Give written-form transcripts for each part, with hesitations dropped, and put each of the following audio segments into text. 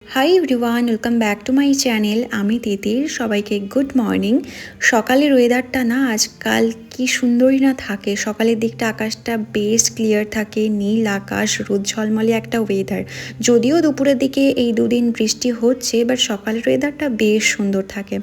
Hi everyone, welcome back to my channel. আমি তিতির। সবাইকে good morning. সকালের ওয়েদারটা না আজকাল কি সুন্দরই না থাকে। সকালের দিকটা আকাশটা বেশ ক্লিয়ার থাকে, নীল আকাশ, রোদ ঝলমলে একটা ওয়েদার। যদিও দুপুরের দিকে এই দুদিন বৃষ্টি হচ্ছে, বাট সকালের ওয়েদারটা বেশ সুন্দর থাকে।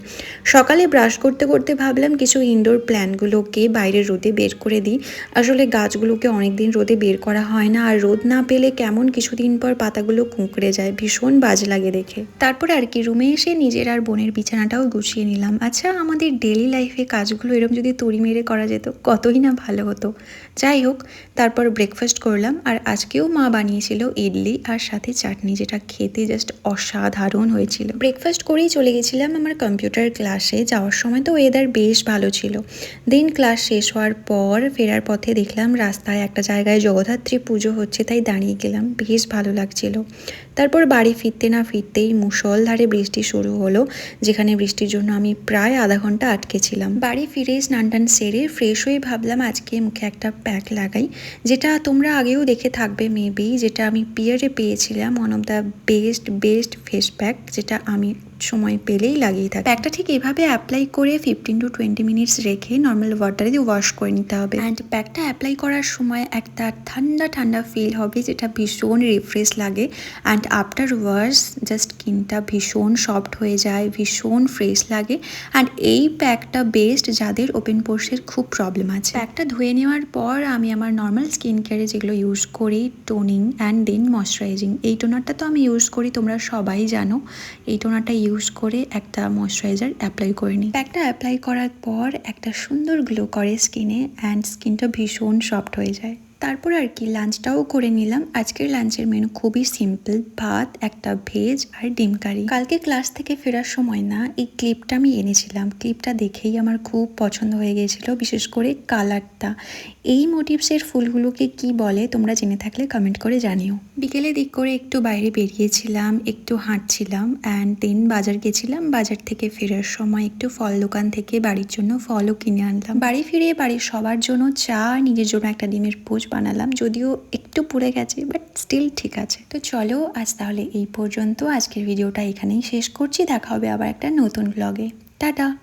সকালে ব্রাশ করতে করতে ভাবলাম কিছু ইনডোর প্ল্যান্টগুলোকে বাইরের রোদে বের করে দিই। আসলে গাছগুলোকে অনেকদিন রোদে বের করা হয় না, আর রোদ না পেলে কেমন কিছুদিন পর পাতাগুলো কুঁকড়ে যায়, ভীষণ বাজে লাগে দেখে। তারপর আর কি রুমে এসে নিজের আর বোনের বিছানাটাও গুছিয়ে নিলাম। আচ্ছা, আমাদের ডেলি লাইফে কাজগুলো এরকম যদি তড়ি মেরে করা যেত কতই না ভালো হতো। যাই হোক, তারপর ব্রেকফাস্ট করলাম, আর আজকেও মা বানিয়েছিল ইডলি আর সাথে চাটনি, যেটা খেতে জাস্ট অসাধারণ হয়েছিল। ব্রেকফাস্ট করেই চলে গেছিলাম আমার কম্পিউটার ক্লাসে। যাওয়ার সময় তো ওয়েদার বেশ ভালো ছিল। দিন ক্লাস শেষ হওয়ার পর ফেরার পথে দেখলাম রাস্তায় একটা জায়গায় জগদ্ধাত্রী পুজো হচ্ছে, তাই দাঁড়িয়ে গেলাম, বেশ ভালো লাগছিল। তারপর বাড়ি ফিরতে না ফিরতেই মুষলধারে বৃষ্টি শুরু হলো, যেখানে বৃষ্টির জন্য আমি প্রায় আধা ঘন্টা আটকে ছিলাম। বাড়ি ফিরে স্নান টান সেরে ফ্রেশ হয়ে ভাবলাম আজকে মুখে একটা প্যাক লাগাই, যেটা তোমরা আগেও দেখে থাকবে মেবি, যেটা আমি পিয়ারে পেয়েছিলাম। One of the best face pack, যেটা আমি সময় পেলেই লাগিয়ে থাকি। প্যাকটা ঠিক এভাবে অ্যাপ্লাই করে 15 to 20 মিনিটস রেখে নর্মাল ওয়াটারে দিয়ে ওয়াশ করে নিতে হবে। অ্যান্ড প্যাকটা অ্যাপ্লাই করার সময় একটা ঠান্ডা ঠান্ডা ফিল হবে, যেটা ভীষণ রিফ্রেশ লাগে। অ্যান্ড আফটার ওয়াশ জাস্ট স্কিনটা ভীষণ সফট হয়ে যায়, ভীষণ ফ্রেশ লাগে। অ্যান্ড এই প্যাকটা বেস্ট যাদের ওপেন পোর্সের খুব প্রবলেম আছে। প্যাকটা ধুয়ে নেওয়ার পর আমি আমার নর্মাল স্কিন কেয়ারে যেগুলো ইউজ করি, টোনিং অ্যান্ড দেন ময়শ্চারাইজিং। এই টোনারটা তো আমি ইউজ করি, তোমরা সবাই জানো। এই টোনারটা ইউজ করে একটা ময়শ্চারাইজার অ্যাপ্লাই করে নিই। প্যাকটা অ্যাপ্লাই করার পর একটা সুন্দর গ্লো করে স্কিনে, অ্যান্ড স্কিনটা ভীষণ সফট হয়ে যায়। তারপর আর কি লাঞ্চটাও করে নিলাম। আজকের লাঞ্চের মেনু খুবই সিম্পল, ভাত, একটা ভেজ আর ডিম কারি। কালকে ক্লাস থেকে ফেরার সময় না এই ক্লিপটা আমি এনেছিলাম। ক্লিপটা দেখেই আমার খুব পছন্দ হয়ে গিয়েছিল, বিশেষ করে কালারটা। এই মোটিভসের ফুলগুলোকে কি বলে তোমরা জেনে থাকলে কমেন্ট করে জানিও। বিকেলে দিক করে একটু বাইরে বেরিয়েছিলাম, একটু হাঁটছিলাম, অ্যান্ড দেন বাজার গেছিলাম। বাজার থেকে ফেরার সময় একটু ফল দোকান থেকে বাড়ির জন্য ফলও কিনে আনলাম। বাড়ি ফিরে বাড়ির সবার জন্য চা, নিজের জন্য একটা ডিমের পোচ বানালাম, যদিও একটু পুড়ে গেছে, বাট স্টিল ঠিক আছে। তো চলো আজ তাহলে এই পর্যন্ত। আজকের ভিডিওটা এখানেই শেষ করছি। দেখা হবে আবার একটা নতুন ব্লগে। টাটা।